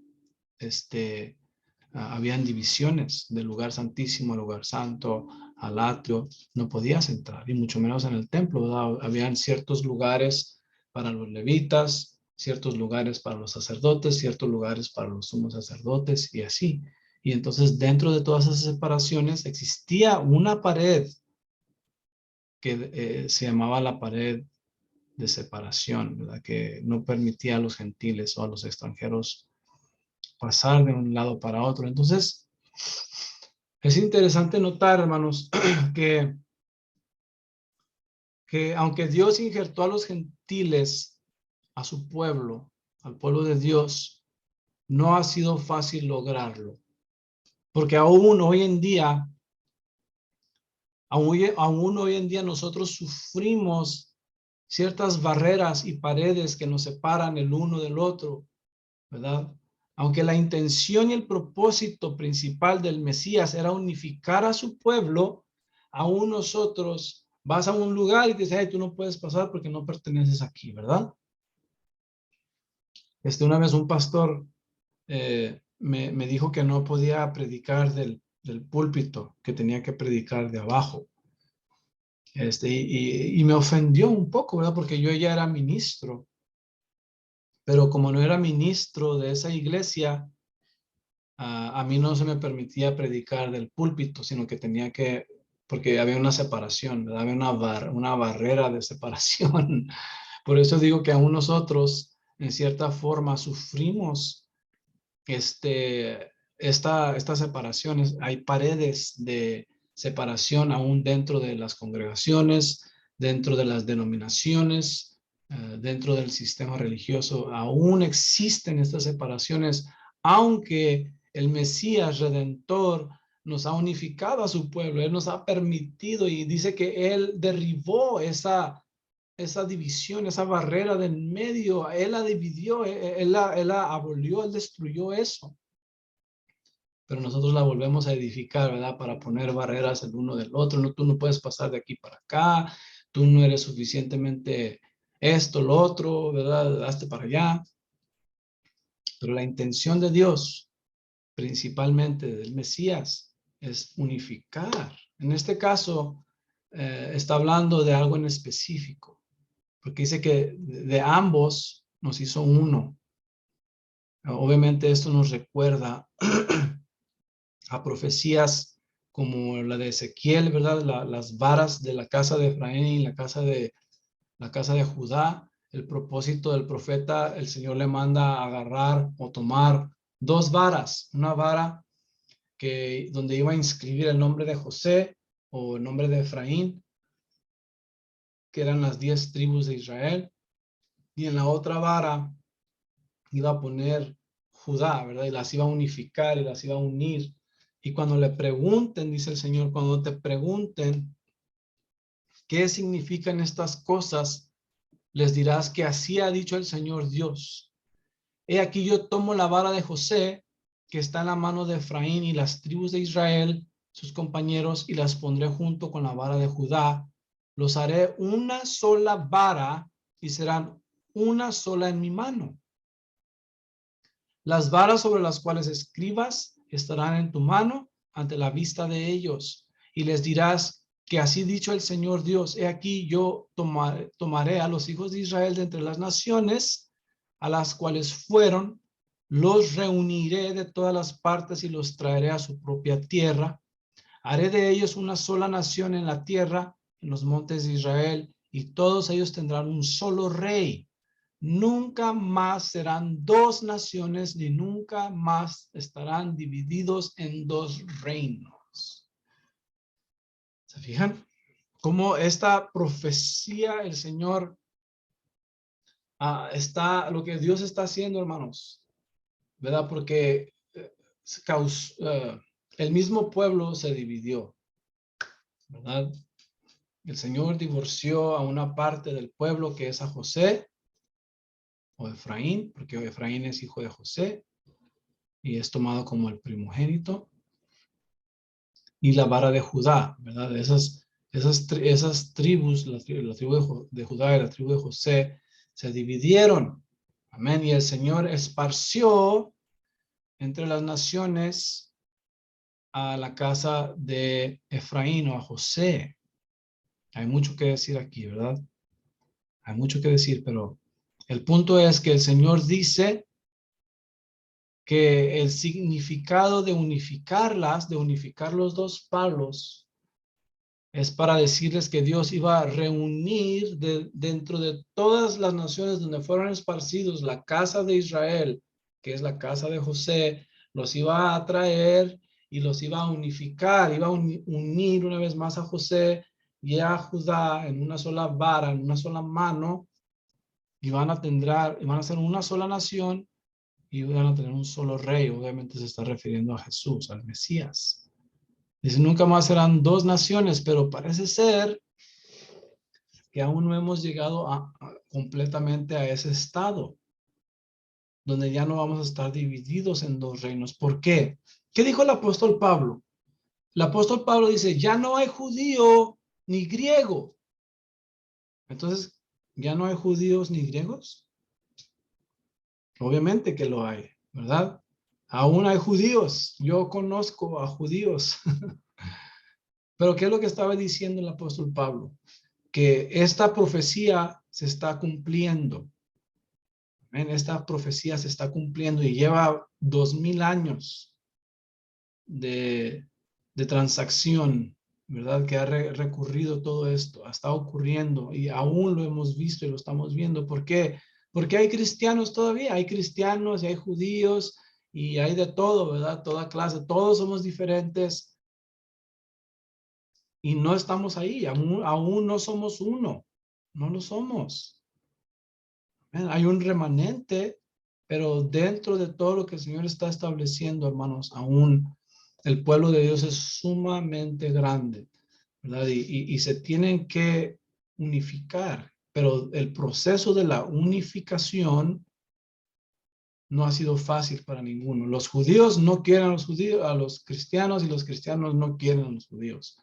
divisiones del lugar santísimo al lugar santo, al atrio. No podías entrar, y mucho menos en el templo, ¿verdad? Habían ciertos lugares para los levitas, ciertos lugares para los sacerdotes, ciertos lugares para los sumos sacerdotes y así. Y entonces dentro de todas esas separaciones existía una pared que se llamaba la pared de separación, ¿verdad? Que no permitía a los gentiles o a los extranjeros pasar de un lado para otro. Entonces, es interesante notar, hermanos, que aunque Dios injertó a los gentiles a su pueblo, al pueblo de Dios, no ha sido fácil lograrlo. Porque aún hoy en día nosotros sufrimos ciertas barreras y paredes que nos separan el uno del otro, ¿verdad? Aunque la intención y el propósito principal del Mesías era unificar a su pueblo, aún nosotros vas a un lugar y te dices, hey, tú no puedes pasar porque no perteneces aquí, ¿verdad? Una vez un pastor me dijo que no podía predicar del púlpito, que tenía que predicar de abajo. Y me ofendió un poco, ¿verdad? Porque yo ya era ministro, pero como no era ministro de esa iglesia, a mí no se me permitía predicar del púlpito, sino que tenía que, porque había una separación, ¿verdad? Había una barrera de separación. Por eso digo que aún nosotros, en cierta forma, sufrimos estas separaciones. Hay paredes de separación aún dentro de las congregaciones, dentro de las denominaciones, dentro del sistema religioso. Aún existen estas separaciones, aunque el Mesías Redentor nos ha unificado a su pueblo. Él nos ha permitido y dice que Él derribó esa división, esa barrera de en medio. Él la dividió, él la abolió, Él destruyó eso. Pero nosotros la volvemos a edificar, ¿verdad? Para poner barreras el uno del otro. No, tú no puedes pasar de aquí para acá, tú no eres suficientemente esto, lo otro, ¿verdad? Hazte para allá. Pero la intención de Dios, principalmente del Mesías, es unificar. En este caso, está hablando de algo en específico, porque dice que de ambos nos hizo uno. Obviamente esto nos recuerda a profecías como la de Ezequiel, ¿verdad? Las varas de la casa de Efraín y la casa de Judá. El propósito del profeta, el Señor le manda a agarrar o tomar dos varas, una vara donde iba a inscribir el nombre de José o el nombre de Efraín, que eran las 10 tribus de Israel, y en la otra vara iba a poner Judá, ¿verdad? Y las iba a unificar y las iba a unir Y cuando le pregunten, dice el Señor, cuando te pregunten qué significan estas cosas, les dirás que así ha dicho el Señor Dios. He aquí yo tomo la vara de José, que está en la mano de Efraín y las tribus de Israel, sus compañeros, y las pondré junto con la vara de Judá. Los haré una sola vara y serán una sola en mi mano. Las varas sobre las cuales escribas estarán en tu mano ante la vista de ellos, y les dirás que así dicho el Señor Dios, he aquí yo tomaré a los hijos de Israel de entre las naciones a las cuales fueron, los reuniré de todas las partes y los traeré a su propia tierra. Haré de ellos una sola nación en la tierra, en los montes de Israel, y todos ellos tendrán un solo rey. Nunca más serán dos naciones, ni nunca más estarán divididos en dos reinos. ¿Se fijan? Cómo esta profecía, el Señor lo que Dios está haciendo, hermanos, ¿verdad? Porque el mismo pueblo se dividió, ¿verdad? El Señor divorció a una parte del pueblo que es a José o Efraín, porque Efraín es hijo de José y es tomado como el primogénito, y la vara de Judá, ¿verdad? Esas tribus, la tribu de Judá y la tribu de José, se dividieron. Amén. Y el Señor esparció entre las naciones a la casa de Efraín o a José. Hay mucho que decir aquí, ¿verdad? Hay mucho que decir, pero el punto es que el Señor dice que el significado de unificarlas, de unificar los dos palos, es para decirles que Dios iba a reunir dentro de todas las naciones donde fueron esparcidos la casa de Israel, que es la casa de José, los iba a traer y los iba a unificar, iba a unir una vez más a José y a Judá en una sola vara, en una sola mano, y van a ser una sola nación y van a tener un solo rey. Obviamente se está refiriendo a Jesús, al Mesías. Dice, nunca más serán dos naciones, pero parece ser que aún no hemos llegado completamente a ese estado, donde ya no vamos a estar divididos en dos reinos. ¿Por qué? ¿Qué dijo el apóstol Pablo? El apóstol Pablo dice, ya no hay judío ni griego. Entonces, ¿ya no hay judíos ni griegos? Obviamente que lo hay, ¿verdad? Aún hay judíos. Yo conozco a judíos. Pero ¿qué es lo que estaba diciendo el apóstol Pablo? Que esta profecía se está cumpliendo. Esta profecía se está cumpliendo y lleva 2000 años de transacción, ¿verdad? Que ha recurrido todo esto, está ocurriendo y aún lo hemos visto y lo estamos viendo. ¿Por qué? Porque hay cristianos todavía, hay cristianos y hay judíos y hay de todo, ¿verdad? Toda clase, todos somos diferentes y no estamos ahí, aún no somos uno, no lo somos. Hay un remanente, pero dentro de todo lo que el Señor está estableciendo, hermanos, aún el pueblo de Dios es sumamente grande, ¿verdad? Y se tienen que unificar, pero el proceso de la unificación no ha sido fácil para ninguno. Los judíos no quieren a los judíos, a los cristianos, y los cristianos no quieren a los judíos.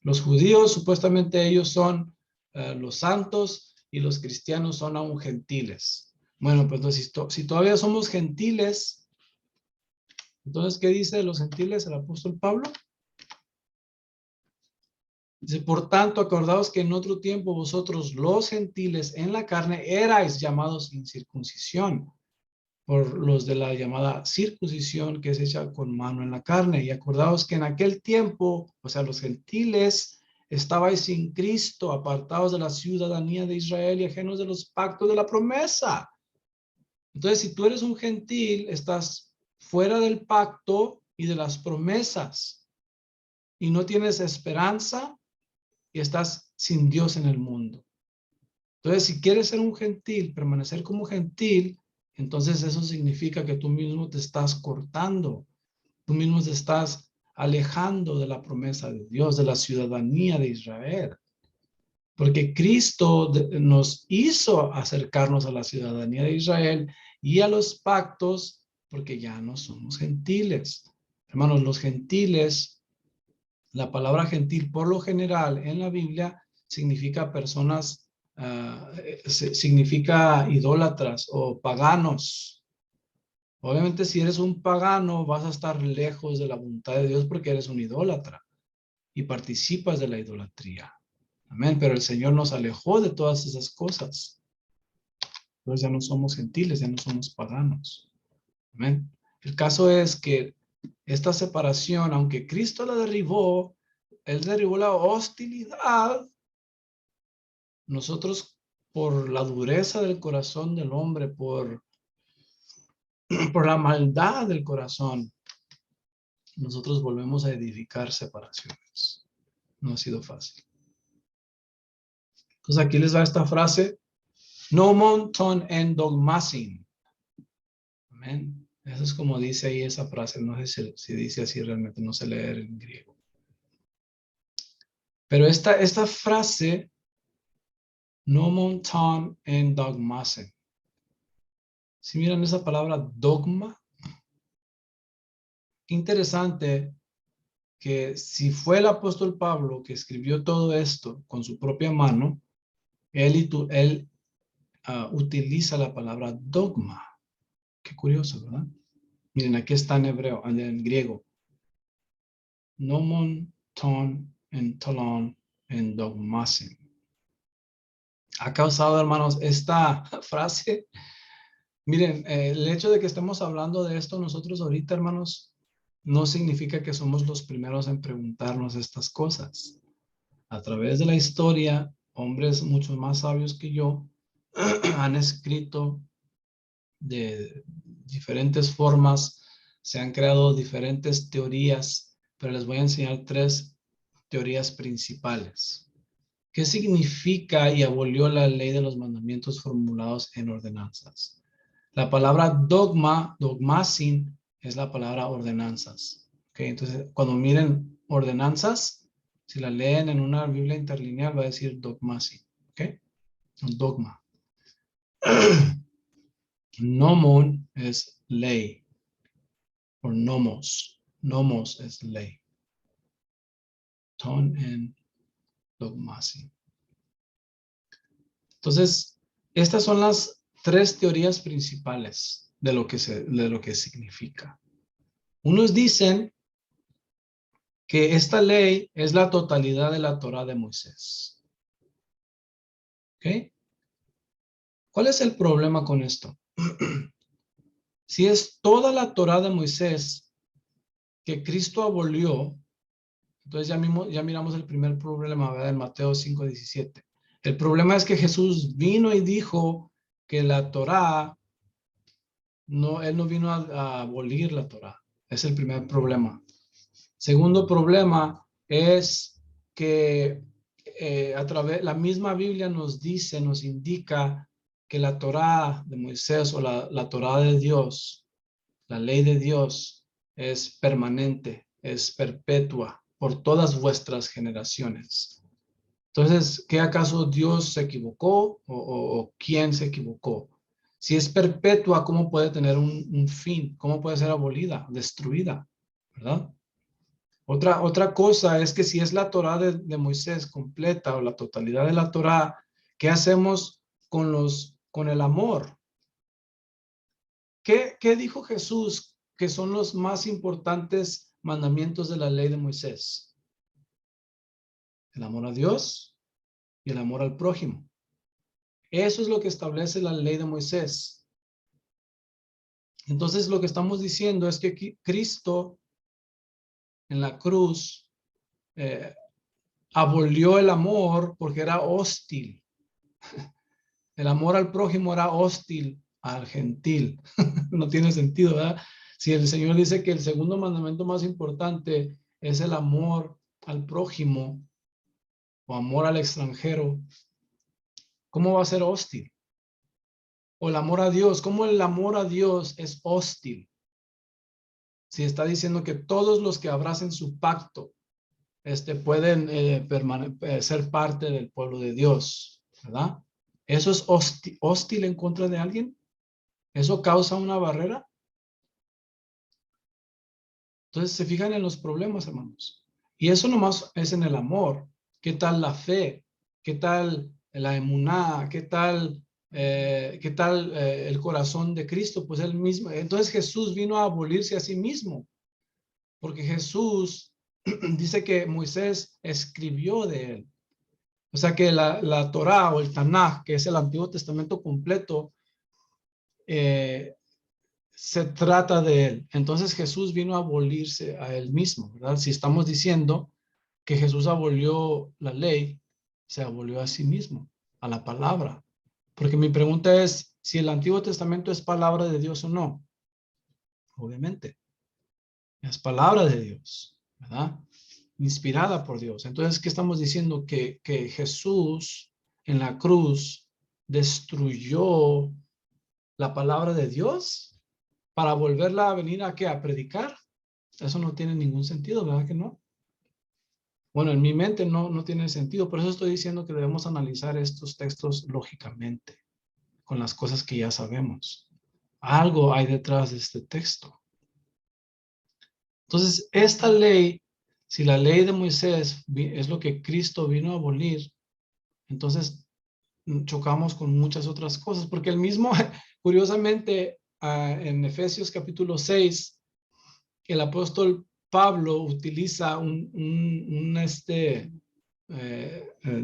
Los judíos, supuestamente ellos son los santos y los cristianos son aún gentiles. Bueno, pues entonces, si todavía somos gentiles, entonces, ¿qué dice de los gentiles el apóstol Pablo? Dice, por tanto, acordaos que en otro tiempo vosotros los gentiles en la carne erais llamados incircuncisión por los de la llamada circuncisión que es hecha con mano en la carne. Y acordaos que en aquel tiempo, o sea, los gentiles estabais sin Cristo, apartados de la ciudadanía de Israel y ajenos de los pactos de la promesa. Entonces, si tú eres un gentil, estás fuera del pacto y de las promesas y no tienes esperanza y estás sin Dios en el mundo. Entonces, si quieres ser un gentil, permanecer como gentil, entonces eso significa que tú mismo te estás cortando, tú mismo te estás alejando de la promesa de Dios, de la ciudadanía de Israel. Porque Cristo nos hizo acercarnos a la ciudadanía de Israel y a los pactos, porque ya no somos gentiles. Hermanos, los gentiles, la palabra gentil por lo general en la Biblia significa personas, significa idólatras o paganos. Obviamente, si eres un pagano, vas a estar lejos de la voluntad de Dios porque eres un idólatra y participas de la idolatría. Amén, pero el Señor nos alejó de todas esas cosas. Entonces ya no somos gentiles, ya no somos paganos. Amén. El caso es que esta separación, aunque Cristo la derribó, Él derribó la hostilidad, nosotros por la dureza del corazón del hombre, por la maldad del corazón, nosotros volvemos a edificar separaciones. No ha sido fácil. Entonces aquí les va esta frase: nomon ton en dogmasin. Amén. Eso es como dice ahí esa frase. No sé si dice así realmente, no sé leer en griego. Pero esta frase, nomon ton en dogmasin. Si miran esa palabra dogma, interesante que si fue el apóstol Pablo que escribió todo esto con su propia mano, él utiliza la palabra dogma. Qué curioso, ¿verdad? Miren, aquí está en hebreo, en griego. Nomon, ton, en tolon, en dogmasin. Ha causado, hermanos, esta frase. Miren, el hecho de que estemos hablando de esto nosotros ahorita, hermanos, no significa que somos los primeros en preguntarnos estas cosas. A través de la historia, hombres mucho más sabios que yo han escrito de diferentes formas, se han creado diferentes teorías, pero les voy a enseñar 3 teorías principales. ¿Qué significa y abolió la ley de los mandamientos formulados en ordenanzas? La palabra dogma, dogmasin, es la palabra ordenanzas. ¿Okay? Entonces, cuando miren ordenanzas, si la leen en una Biblia interlineal, va a decir dogmasin. ¿Okay? Un dogma. Nomon es ley. Por nomos. Nomos es ley. Ton en dogmasin. Entonces, estas son las 3 teorías principales de lo que significa. Unos dicen que esta ley es la totalidad de la Torá de Moisés. ¿Ok? ¿Cuál es el problema con esto? Si es toda la Torá de Moisés que Cristo abolió, entonces ya miramos el primer problema, ¿verdad? En Mateo 5:17. El problema es que Jesús vino y dijo que la Torá, él no vino a abolir la Torá. Es el primer problema. Segundo problema es que la misma Biblia nos dice, nos indica que la Torá de Moisés o la Torá de Dios, la ley de Dios, es permanente, es perpetua por todas vuestras generaciones. Entonces, ¿qué acaso Dios se equivocó o quién se equivocó? Si es perpetua, ¿cómo puede tener un fin? ¿Cómo puede ser abolida, destruida? ¿Verdad? Otra cosa es que si es la Torá de Moisés completa o la totalidad de la Torá, ¿qué hacemos con el amor? ¿Qué dijo Jesús que son los más importantes mandamientos de la ley de Moisés? El amor a Dios y el amor al prójimo. Eso es lo que establece la ley de Moisés. Entonces lo que estamos diciendo es que Cristo en la cruz abolió el amor porque era hostil. El amor al prójimo era hostil al gentil. No tiene sentido, ¿verdad? Si el Señor dice que el segundo mandamiento más importante es el amor al prójimo o amor al extranjero, ¿cómo va a ser hostil? O el amor a Dios, ¿cómo el amor a Dios es hostil? si está diciendo que todos los que abracen su pacto pueden ser parte del pueblo de Dios, ¿verdad? ¿Eso es hostil en contra de alguien? ¿Eso causa una barrera? Entonces se fijan en los problemas, hermanos. Y eso nomás es en el amor. ¿Qué tal la fe? ¿Qué tal la emuná? ¿Qué tal el corazón de Cristo? Pues él mismo. Entonces Jesús vino a abolirse a sí mismo, porque Jesús dice que Moisés escribió de él. O sea que la Torá o el Tanaj, que es el Antiguo Testamento completo, eh, se trata de él. Entonces Jesús vino a abolirse a él mismo, ¿verdad? Si estamos diciendo que Jesús abolió la ley, se abolió a sí mismo, a la palabra. Porque mi pregunta es si el Antiguo Testamento es palabra de Dios o no. Obviamente, es palabra de Dios, ¿verdad? Inspirada por Dios. Entonces, ¿qué estamos diciendo? Que Jesús en la cruz destruyó la palabra de Dios para volverla a venir a ¿qué? A predicar. Eso no tiene ningún sentido, ¿verdad que no? Bueno, en mi mente no tiene sentido. Por eso estoy diciendo que debemos analizar estos textos lógicamente, con las cosas que ya sabemos. Algo hay detrás de este texto. Entonces, esta ley, si la ley de Moisés es lo que Cristo vino a abolir, entonces chocamos con muchas otras cosas, porque el mismo, curiosamente, en Efesios capítulo 6, el apóstol Pablo utiliza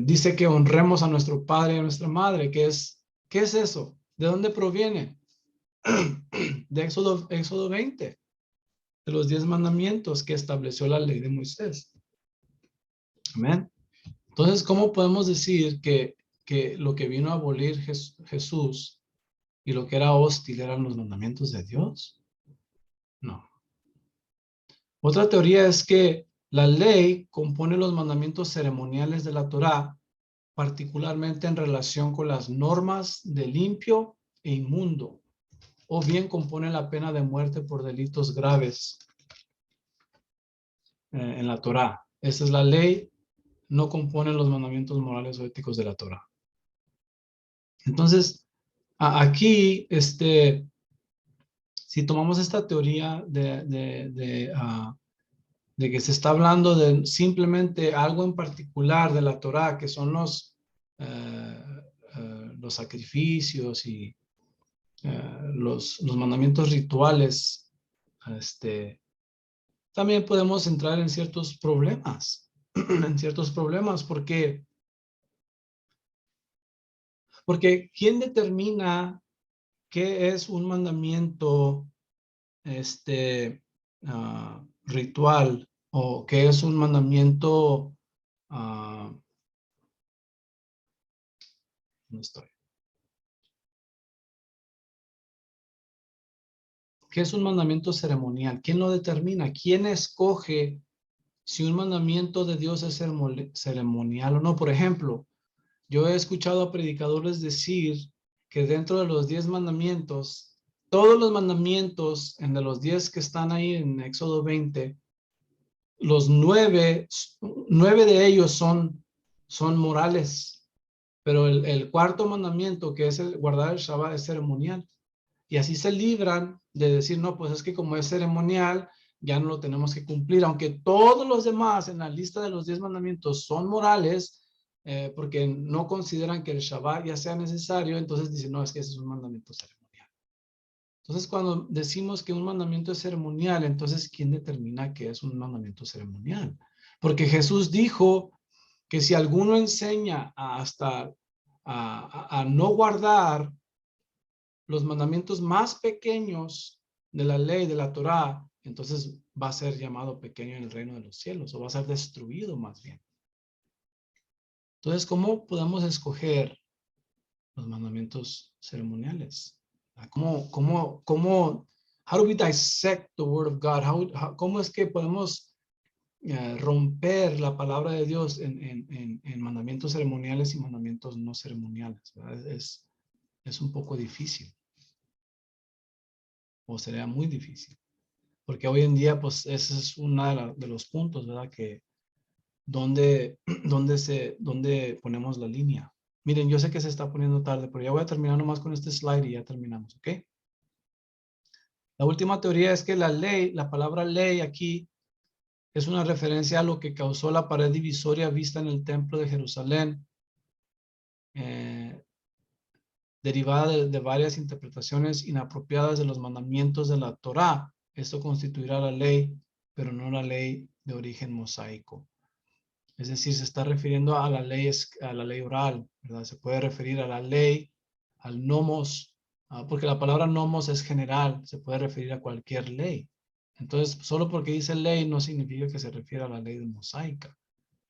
dice que honremos a nuestro padre y a nuestra madre, ¿qué es eso? ¿De dónde proviene? De Éxodo 20, de los 10 mandamientos que estableció la ley de Moisés. Amén. Entonces, ¿cómo podemos decir que lo que vino a abolir Jesús y lo que era hostil eran los mandamientos de Dios? No. Otra teoría es que la ley compone los mandamientos ceremoniales de la Torá, particularmente en relación con las normas de limpio e inmundo, o bien compone la pena de muerte por delitos graves en la Torá. Esa es la ley, no compone los mandamientos morales o éticos de la Torá. Entonces, aquí, si tomamos esta teoría de que se está hablando de simplemente algo en particular de la Torá, que son los sacrificios y los mandamientos rituales, también podemos entrar en ciertos problemas, en ciertos problemas, porque ¿quién determina qué es un mandamiento ritual o qué es un mandamiento, no estoy, qué es un mandamiento ceremonial? ¿Quién lo determina? ¿Quién escoge si un mandamiento de Dios es ceremonial o no? Por ejemplo, yo he escuchado a predicadores decir que dentro de los 10 mandamientos, todos los mandamientos de los 10 que están ahí en Éxodo 20, los 9 de ellos son morales, pero el cuarto mandamiento, que es el guardar el Shabbat, es ceremonial. Y así se libran de decir, no, pues es que como es ceremonial, ya no lo tenemos que cumplir, aunque todos los demás en la lista de los 10 mandamientos son morales, porque no consideran que el Shabbat ya sea necesario, entonces dicen, no, es que ese es un mandamiento ceremonial. Entonces, cuando decimos que un mandamiento es ceremonial, entonces, ¿quién determina que es un mandamiento ceremonial? Porque Jesús dijo que si alguno enseña a no guardar los mandamientos más pequeños de la ley, de la Torá, entonces va a ser llamado pequeño en el reino de los cielos, o va a ser destruido más bien. Entonces, ¿cómo podemos escoger los mandamientos ceremoniales? How do we dissect the word of God? ¿Cómo es que podemos romper la palabra de Dios en mandamientos ceremoniales y mandamientos no ceremoniales? ¿Verdad? Es un poco difícil, o sería muy difícil. Porque hoy en día, pues, ese es uno de los puntos, ¿verdad? Que dónde ponemos la línea. Miren, yo sé que se está poniendo tarde, pero ya voy a terminar nomás con este slide y ya terminamos, ¿ok? La última teoría es que la ley, la palabra ley aquí es una referencia a lo que causó la pared divisoria vista en el templo de Jerusalén, derivada de varias interpretaciones inapropiadas de los mandamientos de la Torá. Esto constituirá la ley, pero no la ley de origen mosaico. Es decir, se está refiriendo a la ley oral, ¿verdad? Se puede referir a la ley, al nomos, porque la palabra nomos es general, se puede referir a cualquier ley. Entonces, solo porque dice ley no significa que se refiere a la ley mosaica.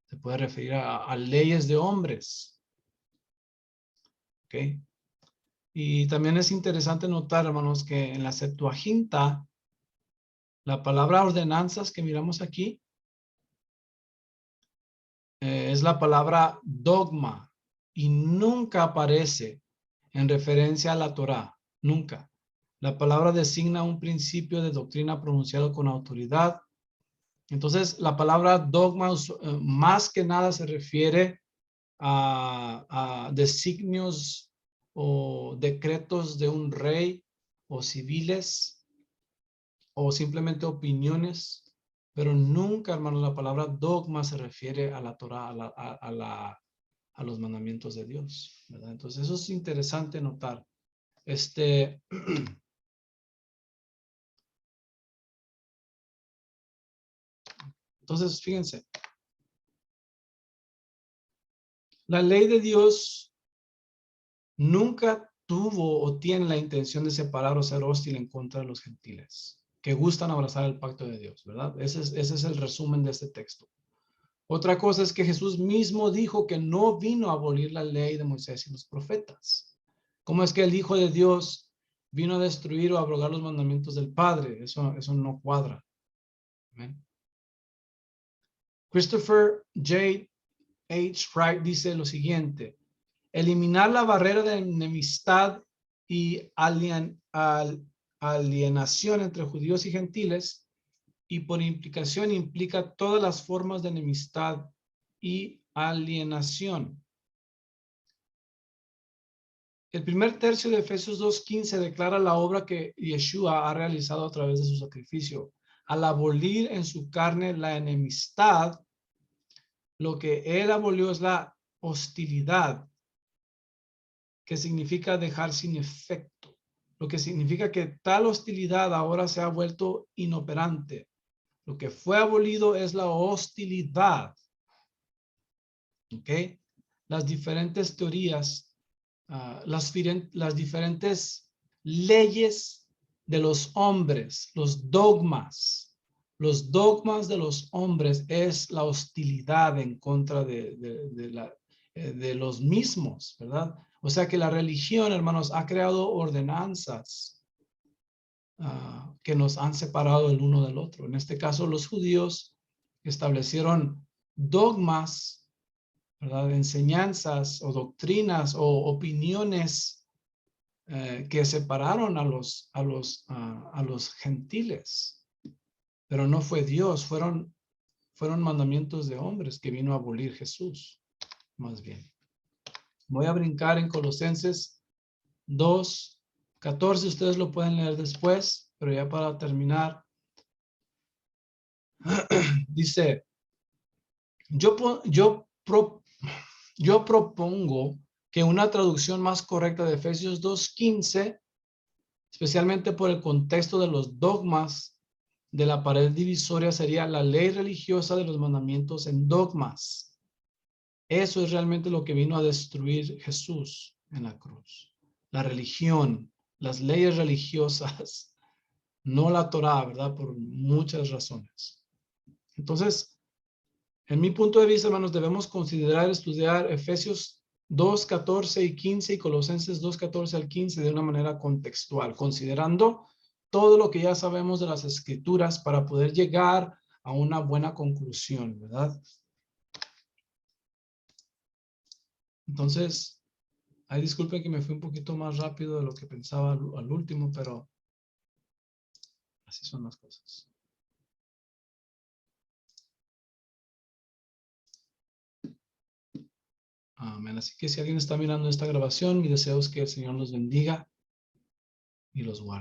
Se puede referir a leyes de hombres. ¿Ok? Y también es interesante notar, hermanos, que en la Septuaginta, la palabra ordenanzas que miramos aquí es la palabra dogma y nunca aparece en referencia a la Torá, nunca. La palabra designa un principio de doctrina pronunciado con autoridad. Entonces, la palabra dogma más que nada se refiere a designios o decretos de un rey o civiles o simplemente opiniones, pero nunca, hermano, la palabra dogma se refiere a la Torá, a los mandamientos de Dios, ¿verdad? Entonces, eso es interesante notar. Entonces, fíjense, la ley de Dios nunca tuvo o tiene la intención de separar o ser hostil en contra de los gentiles, que gustan abrazar el pacto de Dios, ¿verdad? Ese es el resumen de este texto. Otra cosa es que Jesús mismo dijo que no vino a abolir la ley de Moisés y los profetas. ¿Cómo es que el Hijo de Dios vino a destruir o abrogar los mandamientos del Padre? Eso no cuadra. ¿Amén? Christopher J. H. Wright dice lo siguiente: eliminar la barrera de enemistad y alienación entre judíos y gentiles, y por implicación implica todas las formas de enemistad y alienación. El primer tercio de Efesios 2:15 declara la obra que Yeshua ha realizado a través de su sacrificio. Al abolir en su carne la enemistad, lo que él abolió es la hostilidad, que significa dejar sin efecto, lo que significa que tal hostilidad ahora se ha vuelto inoperante. Lo que fue abolido es la hostilidad. ¿Ok? Las diferentes teorías, las diferentes leyes de los hombres, los dogmas de los hombres es la hostilidad en contra de los mismos, ¿verdad? O sea que la religión, hermanos, ha creado ordenanzas que nos han separado el uno del otro. En este caso, los judíos establecieron dogmas, ¿verdad? Enseñanzas o doctrinas o opiniones que separaron a los gentiles. Pero no fue Dios, fueron mandamientos de hombres que vino a abolir Jesús, más bien. Voy a brincar en Colosenses 2:14, ustedes lo pueden leer después, pero ya para terminar, dice, yo propongo que una traducción más correcta de Efesios 2:15, especialmente por el contexto de los dogmas de la pared divisoria, sería la ley religiosa de los mandamientos en dogmas. Eso es realmente lo que vino a destruir Jesús en la cruz. La religión, las leyes religiosas, no la Torá, ¿verdad? Por muchas razones. Entonces, en mi punto de vista, hermanos, debemos considerar estudiar Efesios 2:14 y 15 y Colosenses 2:14 al 15 de una manera contextual, considerando todo lo que ya sabemos de las escrituras para poder llegar a una buena conclusión, ¿verdad? Entonces, disculpen que me fui un poquito más rápido de lo que pensaba al último, pero Así son las cosas. Amén. Así que si alguien está mirando esta grabación, mi deseo es que el Señor los bendiga y los guarde.